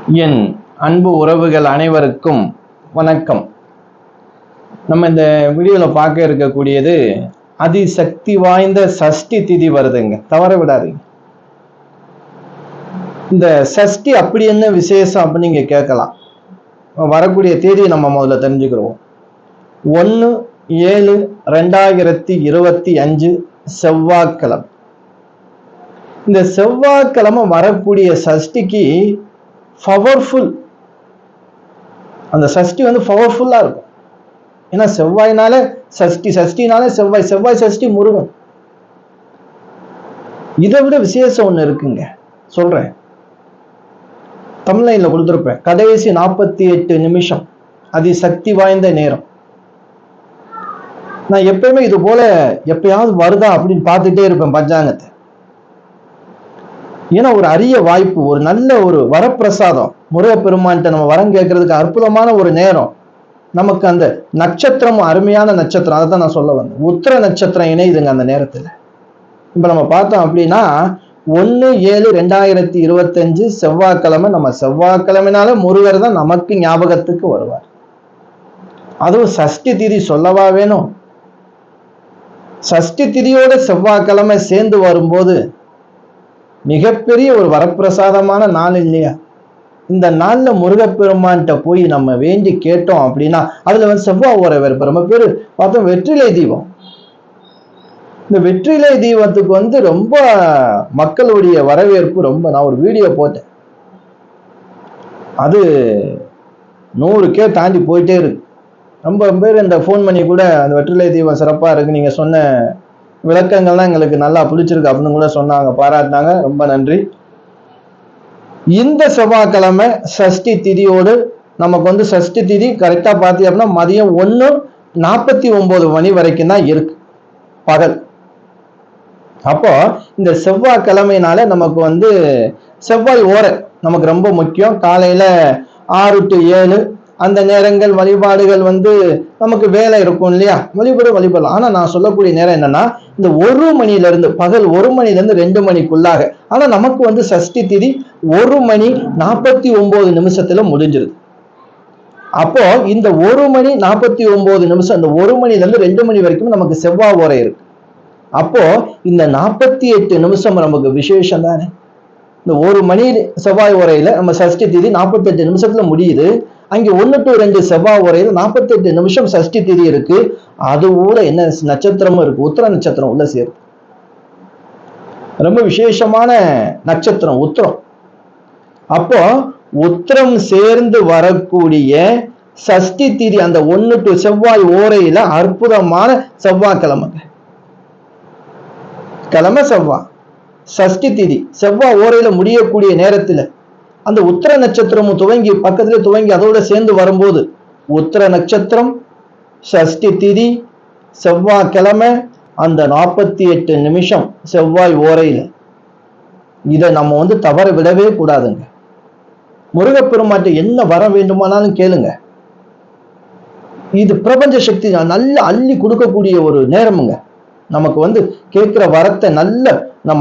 என் அன்பு உறவுகள் அனைவருக்கும் வணக்கம். நம்ம இந்த வீடியோவில் பார்க்க இருக்கக்கூடியது அதிசக்தி வாய்ந்த சஷ்டி திதி வருதுங்க, தவற விடாதீங்க. இந்த சஷ்டி அப்படி என்ன விசேஷம் அப்படின்னு நீங்க கேட்கலாம். வரக்கூடிய தேதியை நம்ம முதல்ல தெரிஞ்சுக்கிறோம். 1/7/2025 செவ்வாய்க்கிழமை. இந்த செவ்வாய்க்கிழமை வரக்கூடிய சஷ்டிக்கு பவர்ஃபுல், அந்த சஷ்டி பவர்ஃபுல்லா இருக்கும். ஏன்னா செவ்வாய்னால சஷ்டி, சஷ்டினாலே செவ்வாய், செவ்வாய் சஷ்டி முருகன். இதை விட விசேஷம் ஒண்ணு இருக்குங்க, சொல்றேன். தமிழ்லைன்ல கொடுத்துருப்பேன். கடைசி 48 நிமிஷம் அதிசக்தி வாய்ந்த நேரம். நான் எப்பயுமே இது போல எப்பயாவது வருதா அப்படின்னு பார்த்துட்டே இருப்பேன் பஞ்சாங்கத்தை. ஏன்னா ஒரு அரிய வாய்ப்பு, ஒரு நல்ல ஒரு வரப்பிரசாதம். முருகப்பெருமான்கிட்ட நம்ம வரம் கேட்கறதுக்கு அற்புதமான ஒரு நேரம். நமக்கு அந்த நட்சத்திரம் அருமையான நட்சத்திரம், அதை தான் நான் சொல்ல வந்தேன். உத்திர நட்சத்திரம் இணையுதுங்க அந்த நேரத்துல. இப்ப நம்ம பார்த்தோம் அப்படின்னா 1/7/2025 செவ்வாய்க்கிழமை. நம்ம செவ்வாய்க்கிழமைனால முருகர் தான் நமக்கு ஞாபகத்துக்கு வருவார். அதுவும் சஷ்டி திதி சொல்லவா வேணும். சஷ்டி திதியோட செவ்வாய்க்கிழமை சேர்ந்து வரும்போது மிகப்பெரிய ஒரு வரப்பிரசாதமான நாள் இல்லையா? இந்த நாள்ல முருகப்பெருமான்கிட்ட போய் நம்ம வேண்டி கேட்டோம் அப்படின்னா அதுல செவ்வாய் ஓர வேறு நம்ம பேரு பார்த்தோம் வெற்றிலை தீபம். இந்த வெற்றிலை தீபத்துக்கு ரொம்ப மக்களுடைய வரவேற்பு ரொம்ப. நான் ஒரு வீடியோ போட்டேன், அது 100K தாண்டி போயிட்டே இருக்கு. ரொம்ப பேர் இந்த ஃபோன் பண்ணி கூட அந்த வெற்றிலை தீபம் சிறப்பா இருக்கு, நீங்க சொன்ன விளக்கங்கள்லாம் எங்களுக்கு நல்லா பிடிச்சிருக்கு அப்படின்னு கூட சொன்னாங்க, பாராட்டினாங்க. ரொம்ப நன்றி. இந்த செவ்வாய்க்கிழமை சஷ்டி திதியோடு நமக்கு சஷ்டி திதி கரெக்டா பாத்தீங்க அப்படின்னா மதியம் 1:49 வரைக்கும் தான் இருக்கு பகல். அப்போ இந்த செவ்வாய்க்கிழமைனால நமக்கு செவ்வாய் ஓரை நமக்கு ரொம்ப முக்கியம். காலையில 6 to 7 அந்த நேரங்கள் வழிபாடுகள் நமக்கு வேலை இருக்கும் இல்லையா, வழிபடலாம். ஆனா நான் சொல்லக்கூடிய நேரம் என்னன்னா இந்த 1 மணியிலிருந்து பகல் 1 மணிலிருந்து 2 மணிக்குள்ளாக. ஆனா நமக்கு சஷ்டி திதி 1:49 முடிஞ்சிருது. அப்போ இந்த 1:49 அந்த 1 மணிலிருந்து 2 மணி வரைக்கும் நமக்கு செவ்வாய் ஓரை இருக்கு. அப்போ இந்த 48 நிமிஷம் நமக்கு விசேஷம் தானே. இந்த 1 மணி செவ்வாய் உரையில நம்ம சஷ்டி திதி 48 நிமிஷத்துல முடியுது. அங்க 1 to 2 செவ்வாய் உரையில 48 நிமிஷம் சஷ்டி திதி இருக்கு. அது கூட என்ன நட்சத்திரமும் இருக்கு, உத்திர நட்சத்திரம் உள்ள சேரும். ரொம்ப விசேஷமான நட்சத்திரம் உத்திரம். அப்போ உத்திரம் சேர்ந்து வரக்கூடிய சஷ்டி திதி அந்த 1 to செவ்வாய் ஓரையில அற்புதமான செவ்வாய்க்கிழமை. கிழமை செவ்வாய், சஷ்டி திதி செவ்வாய் ஓரையில முடியக்கூடிய நேரத்துல அந்த உத்திர நட்சத்திரமும் துவங்கி பக்கத்துல துவங்கி அதோட சேர்ந்து வரும்போது உத்திர நட்சத்திரம், சஷ்டி திதி, செவ்வாய்க்கிழமை, அந்த 48 நிமிஷம் செவ்வாய் ஓரையில. இதை நம்ம தவற விடவே கூடாதுங்க. முருகப்பெருமாட்ட என்ன வர வேண்டுமானாலும் கேளுங்க. இது பிரபஞ்ச சக்தி நல்ல அள்ளி கொடுக்கக்கூடிய ஒரு நேரமுங்க. நமக்கு கேட்கிற வரத்தை நல்ல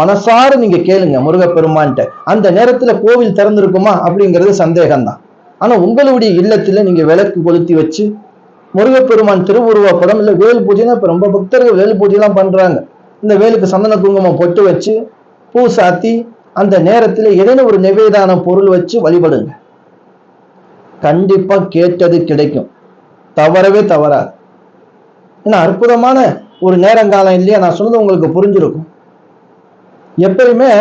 மனசார நீங்க கேளுங்க முருகப்பெருமான்ட்ட. அந்த நேரத்துல கோவில் திறந்திருக்குமா அப்படிங்கிறது சந்தேகம்தான். ஆனா உங்களுடைய இல்லத்துல நீங்க விளக்கு கொளுத்தி வச்சு முருகப்பெருமான் திருவுருவ படம் இல்ல வேல் பூஜைனா, இப்ப ரொம்ப பக்தர்கள் வேல் பூஜை எல்லாம் பண்றாங்க. இந்த வேலுக்கு சந்தன குங்குமம் பொட்டு வச்சு பூ சாத்தி அந்த நேரத்துல ஏதேனும் ஒரு நிவேதான பொருள் வச்சு வழிபடுங்க. கண்டிப்பா கேட்டது கிடைக்கும், தவறவே தவறாது. ஏன்னா அற்புதமான ஒரு நேரங்காலம் இல்லையா? நான் சொன்னது உங்களுக்கு புரிஞ்சிருக்கும். எப்பயுமே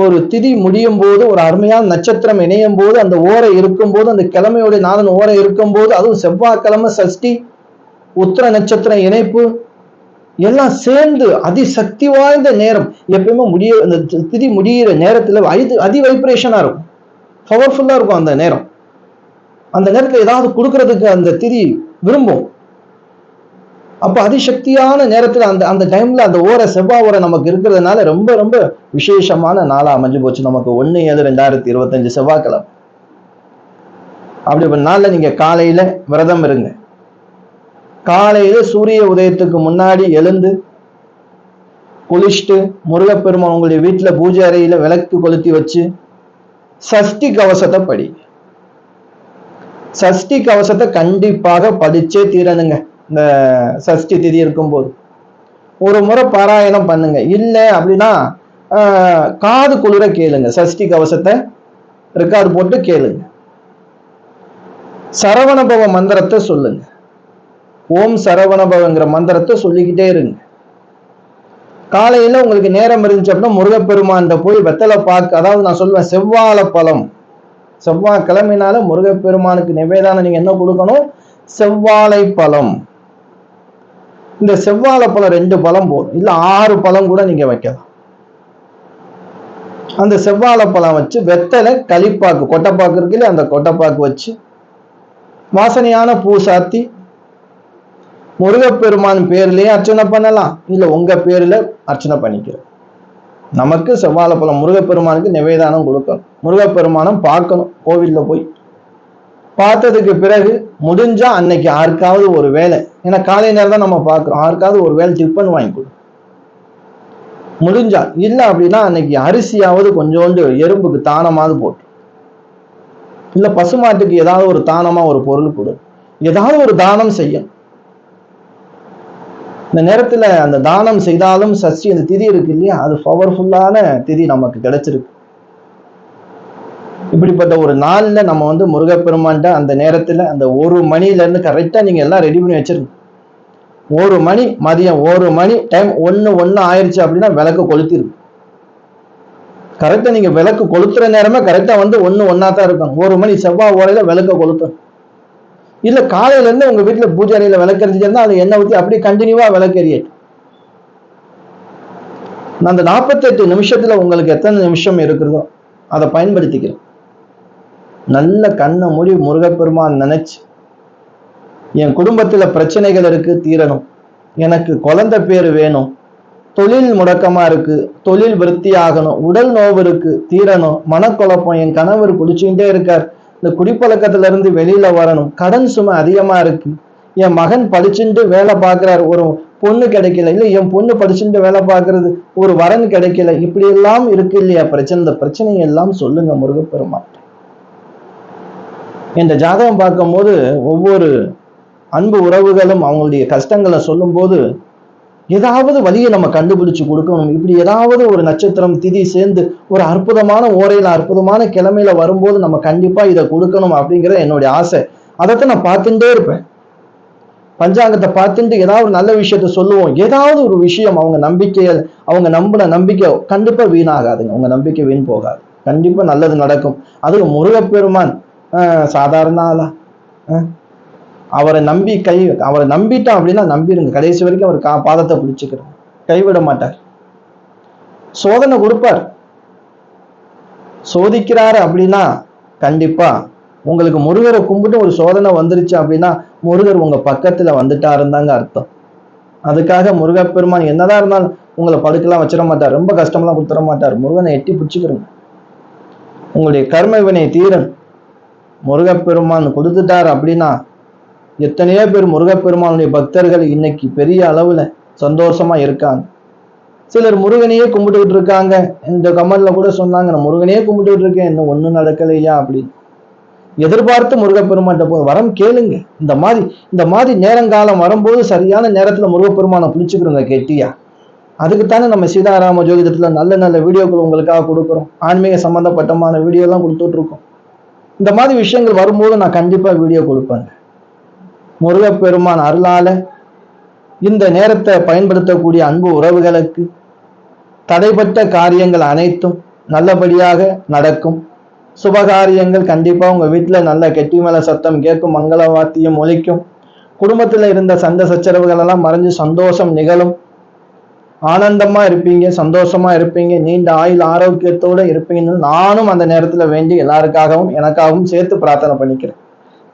ஒரு திதி முடியும் போது, ஒரு அருமையான நட்சத்திரம் இணையும் போது, அந்த ஓரை இருக்கும் போது, அந்த கிழமையோட நாளன் ஓரை இருக்கும் போது, அதுவும் செவ்வாய்க்கிழமை சஷ்டி உத்திர நட்சத்திரம் இணைப்பு எல்லாம் சேர்ந்து அதிசக்தி வாய்ந்த நேரம். எப்பயுமே அந்த திதி முடிகிற நேரத்துல அதி வைப்ரேஷனா இருக்கும், பவர்ஃபுல்லா இருக்கும் அந்த நேரம். அந்த நேரத்துல ஏதாவது கொடுக்கறதுக்கு அந்த திதி விரும்பும். அப்ப அதிசக்தியான நேரத்துல அந்த டைம்ல அந்த ஓரை செவ்வாய் ஓரை நமக்கு இருக்கிறதுனால ரொம்ப ரொம்ப விசேஷமான நாளா அமைஞ்சு போச்சு நமக்கு 1/7/2025 செவ்வாய்க்கிழமை. அப்படி ஒரு நாள்ல நீங்க காலையில விரதம் இருங்க. காலையில சூரிய உதயத்துக்கு முன்னாடி எழுந்து குளிச்சுட்டு முருகப்பெருமான் உங்களுடைய வீட்டுல பூஜை அறையில விளக்கு கொளுத்தி வச்சு சஷ்டி கவசத்தை படி. சஷ்டி கவசத்தை கண்டிப்பாக படிச்சே தீரணுங்க. இந்த சஷ்டி திதி இருக்கும்போது ஒரு முறை பாராயணம் பண்ணுங்க. இல்லை அப்படின்னா காது குளிர கேளுங்க. சஷ்டி கவசத்தை ரெக்கார்டு போட்டு கேளுங்க. சரவணபவ மந்திரத்தை சொல்லுங்க. ஓம் சரவணபவங்கிற மந்திரத்தை சொல்லிக்கிட்டே இருங்க. காலையில உங்களுக்கு நேரம் இருந்துச்சு அப்படின்னா முருகப்பெருமான்கிட்ட போய் வெத்தலை பாக்கு, அதாவது நான் சொல்லுவேன் செவ்வாழை பழம், செவ்வாய்க்கிழமைனால முருகப்பெருமானுக்கு நிவேதானம் நீங்க என்ன கொடுக்கணும்? செவ்வாழை பழம். இந்த செவ்வாழை பழம் 2 பழம் போதும், இல்ல 6 பழம் கூட நீங்க வைக்கலாம். அந்த செவ்வாழை பழம் வச்சு வெத்தலை, களிப்பாக்கு, கொட்டைப்பாக்கு இருக்குல்ல, அந்த கொட்டைப்பாக்கு வச்சு வாசனையான பூ சாத்தி முருகப்பெருமான் பேர்லயே அர்ச்சனை பண்ணலாம், இல்ல உங்க பேர்ல அர்ச்சனை பண்ணிக்கிறோம். நமக்கு செவ்வாழை பழம் முருகப்பெருமானுக்கு நிவேதானம் கொடுக்கணும். முருகப்பெருமானம் பார்க்கணும். கோவில்ல போய் பார்த்ததுக்கு பிறகு முடிஞ்சா அன்னைக்கு யாருக்காவது ஒரு வேலை, ஏன்னா காலை நேரம் தான் நம்ம பார்க்கிறோம், யாருக்காவது ஒரு வேலை டிஃபன் வாங்கி கொடு முடிஞ்சா. இல்லை அப்படின்னா அன்னைக்கு அரிசியாவது கொஞ்சோண்டு எறும்புக்கு தானமாவது போட்டு, இல்ல பசுமாட்டுக்கு ஏதாவது ஒரு தானமா ஒரு பொருள் கொடு. ஏதாவது ஒரு தானம் செய்யும். இந்த நேரத்துல அந்த தானம் செய்தாலும் சஷ்டி அந்த திதி இருக்கு இல்லையா, அது பவர்ஃபுல்லான திதி நமக்கு கிடைச்சிருக்கு. இப்படிப்பட்ட ஒரு நாள்ல நம்ம முருகப்பெருமான்ட்ட அந்த நேரத்துல அந்த 1 மணில இருந்து கரெக்டா நீங்க எல்லாம் ரெடி பண்ணி வச்சிருங்க. 1 மணி, மதியம் 1 மணி டைம் 1 ஆயிடுச்சு அப்படின்னா விளக்கு கொளுத்திருக்கு. கரெக்டா நீங்க விளக்கு கொளுத்துற நேரமே கரெக்டா 1 தான் இருக்கும். 1 மணி செவ்வாய் ஓரையில விளக்க கொளுத்தும். இல்ல காலையில இருந்து உங்க வீட்டுல பூஜை அறையில விளக்கறிஞ்சிட்டு இருந்தா அது எண்ணெய் ஊற்றி அப்படியே கண்டினியூவா விளக்கறியட்டு. அந்த 48 நிமிஷத்துல உங்களுக்கு எத்தனை நிமிஷம் இருக்கிறதோ அதை பயன்படுத்திக்கிறேன். நல்ல கண்ணை மூடி முருகப்பெருமான் நினைச்சு, என் குடும்பத்துல பிரச்சனைகள் இருக்கு தீரணும், எனக்கு குழந்தை பேரு வேணும், தொழில் முடக்கமா இருக்கு தொழில் விருத்தி ஆகணும், உடல் நோவு இருக்கு தீரணும், மனக்குழப்பம், என் கணவர் குடிச்சுக்கிட்டே இருக்கார், இந்த குடிப்பழக்கத்துல இருந்து வெளியில வரணும், கடன் சுமை அதிகமா இருக்கு, என் மகன் படிச்சுட்டு வேலை பார்க்கிறார், ஒரு பொண்ணு கிடைக்கல, இல்ல என் பொண்ணு படிச்சுட்டு வேலை பார்க்கறது ஒரு வரன் கிடைக்கல, இப்படி எல்லாம் இருக்கு இல்லையா பிரச்சனை. இந்த பிரச்சனை எல்லாம் சொல்லுங்க முருகப்பெருமான். இந்த ஜாதகம் பார்க்கும் போது ஒவ்வொரு அன்பு உறவுகளும் அவங்களுடைய கஷ்டங்களை சொல்லும் போது ஏதாவது வழியை நம்ம கண்டுபிடிச்சு கொடுக்கணும். இப்படி ஏதாவது ஒரு நட்சத்திரம் திதி சேர்ந்து ஒரு அற்புதமான ஓரையில அற்புதமான கிழமையில வரும்போது நம்ம கண்டிப்பா இதை கொடுக்கணும் அப்படிங்கிறது என்னுடைய ஆசை. அதைத்தான் நான் பார்த்துட்டே இருப்பேன். பஞ்சாங்கத்தை பார்த்துட்டு ஏதாவது ஒரு நல்ல விஷயத்த சொல்லுவோம். ஏதாவது ஒரு விஷயம் அவங்க நம்பிக்கையை, அவங்க நம்பின நம்பிக்கை கண்டிப்பா வீணாகாதுங்க. உங்க நம்பிக்கை வீண் போகாது, கண்டிப்பா நல்லது நடக்கும். அது முருகப்பெருமான் சாதாரண ஆளா? அவரை நம்பிட்டோம் அப்படின்னா நம்பிடுங்க, கடைசி வரைக்கும் அவர் பாதத்தை பிடிச்சுக்கிறோம், கைவிட மாட்டார். சோதனை கொடுப்பார், சோதிக்கிறாரு அப்படின்னா கண்டிப்பா உங்களுக்கு முருகரை கும்பிட்டு ஒரு சோதனை வந்துருச்சு அப்படின்னா முருகர் உங்க பக்கத்துல வந்துட்டாருந்தாங்க அர்த்தம். அதுக்காக முருகப்பெருமான் என்னதான் இருந்தாலும் உங்களை படுக்கலாம் வச்சிட மாட்டார், ரொம்ப கஷ்டம்லாம் கொடுத்துட மாட்டார். முருகனை எட்டி பிடிச்சுக்கிறோங்க, உங்களுடைய கர்ம வினை தீரன் முருகப்பெருமான் கொடுத்துட்டார் அப்படின்னா. எத்தனையோ பேர் முருகப்பெருமானுடைய பக்தர்கள் இன்னைக்கு பெரிய அளவுல சந்தோஷமா இருக்காங்க. சிலர் முருகனையே கும்பிட்டுக்கிட்டு இருக்காங்க. இந்த கமெண்ட்ல கூட சொன்னாங்க, நான் முருகனையே கும்பிட்டுக்கிட்டு இருக்கேன், இன்னும் ஒண்ணும் நடக்கலையா அப்படின்னு. எதிர்பார்த்து முருகப்பெருமான்ட்ட போய் வரம் கேளுங்க. இந்த மாதிரி நேரங்காலம் வரும்போது சரியான நேரத்துல முருகப்பெருமானை பிடிச்சுக்கிறோங்க கெட்டியா. அதுக்குத்தானே நம்ம சீதாராம ஜோதிடத்துல நல்ல நல்ல வீடியோக்கள் உங்களுக்காக கொடுக்குறோம். ஆன்மீக சம்பந்தப்பட்டமான வீடியோ எல்லாம் கொடுத்துட்டு இருக்கோம். இந்த மாதிரி விஷயங்கள் வரும்போது நான் கண்டிப்பா வீடியோ கொடுப்பேங்க. முருகப்பெருமான் அருளால இந்த நேரத்தை பயன்படுத்தக்கூடிய அன்பு உறவுகளுக்கு தடைப்பட்ட காரியங்கள் அனைத்தும் நல்லபடியாக நடக்கும். சுபகாரியங்கள் கண்டிப்பா உங்க வீட்டுல நல்ல கெட்டி மேல சத்தம் கேட்கும், மங்கள வாத்தியம் ஒலிக்கும். குடும்பத்துல இருந்த சண்டை சச்சரவுகள் எல்லாம் மறைஞ்சு சந்தோஷம் நிகழும். ஆனந்தமா இருப்பீங்க, சந்தோஷமா இருப்பீங்க, நீண்ட ஆயுள் ஆரோக்கியத்தோட இருப்பீங்கன்னு நானும் அந்த நேரத்துல வேண்டி எல்லாருக்காகவும் எனக்காகவும் சேர்த்து பிரார்த்தனை பண்ணிக்கிறேன்.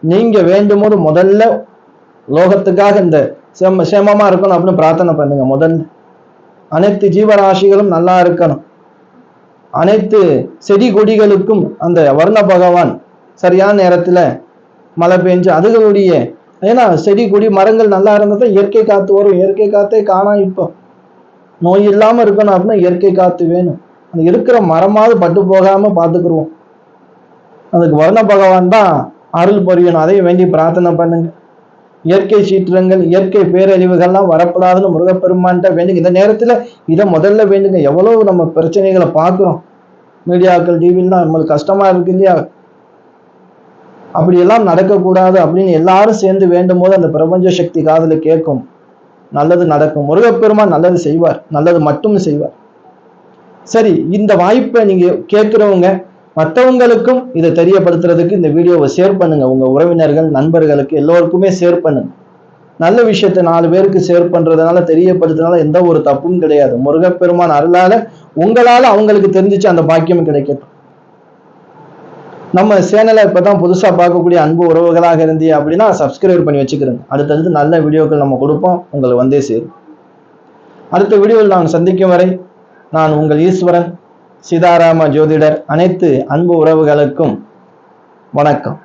நீங்க வேண்டும்போது முதல்ல லோகத்துக்காக இந்த சேமமா இருக்கணும் அப்படின்னு பிரார்த்தனை பண்ணுங்க. முதல்ல அனைத்து ஜீவராசிகளும் நல்லா இருக்கணும், அனைத்து செடி கொடிகளுக்கும் அந்த வர்ண பகவான் சரியான நேரத்துல மழை பெஞ்சு அதுகளுடைய, ஏன்னா செடி கொடி மரங்கள் நல்லா இருந்தால் இயற்கை காத்து வரும். இயற்கை காத்தே காணா. இப்போ நோய் இல்லாம இருக்கணும் அப்படின்னா இயற்கை காத்து வேணும். அந்த இருக்கிற மரமாவது பட்டு போகாம பார்த்துக்குருவோம். அதுக்கு வர்ண பகவான் தான் அருள் புரியணும், அதை வேண்டி பிரார்த்தனை பண்ணுங்க. இயற்கை சீற்றங்கள், இயற்கை பேரழிவுகள்லாம் வரப்படாதுன்னு முருகப்பெருமான்கிட்ட வேண்டுங்க. இந்த நேரத்துல இதை முதல்ல வேண்டுங்க. எவ்வளவு நம்ம பிரச்சனைகளை பார்க்கிறோம், மீடியாக்கள் டிவிலாம் நம்மளுக்கு கஷ்டமா இருக்கு இல்லையா? அப்படியெல்லாம் நடக்கக்கூடாது அப்படின்னு எல்லாரும் சேர்ந்து வேண்டும் போது அந்த பிரபஞ்ச சக்தி காதுல கேட்கும், நல்லது நடக்கும். முருகப்பெருமான் நல்லது செய்வார், நல்லது மட்டும் செய்வார். சரி, இந்த வாய்ப்பை நீங்க கேட்கிறவங்க மற்றவங்களுக்கும் இதை தெரியப்படுத்துறதுக்கு இந்த வீடியோவை ஷேர் பண்ணுங்க. உங்க உறவினர்கள், நண்பர்களுக்கு எல்லோருக்குமே ஷேர் பண்ணுங்க. நல்ல விஷயத்தை 4 பேருக்கு ஷேர் பண்றதுனால, தெரியப்படுத்துறதுனால எந்த ஒரு தப்பும் கிடையாது. முருகப்பெருமான் அருளால உங்களால அவங்களுக்கு தெரிஞ்சிச்சு அந்த பாக்கியம் கிடைக்கட்டும். நம்ம சேனலை இப்பதான் புதுசா பார்க்கக்கூடிய அன்பு உறவுகளாக இருந்தீங்க அப்படின்னா சப்ஸ்கிரைப் பண்ணி வச்சுக்கிறேங்க. அடுத்தடுத்து நல்ல வீடியோக்கள் நம்ம கொடுப்போம், உங்களுக்கு வந்தே சேரும். அடுத்த வீடியோவில் நான் சந்திக்கும் வரை நான் உங்கள் ஈஸ்வரன், சீதாராம ஜோதிடர். அனைத்து அன்பு உறவுகளுக்கும் வணக்கம்.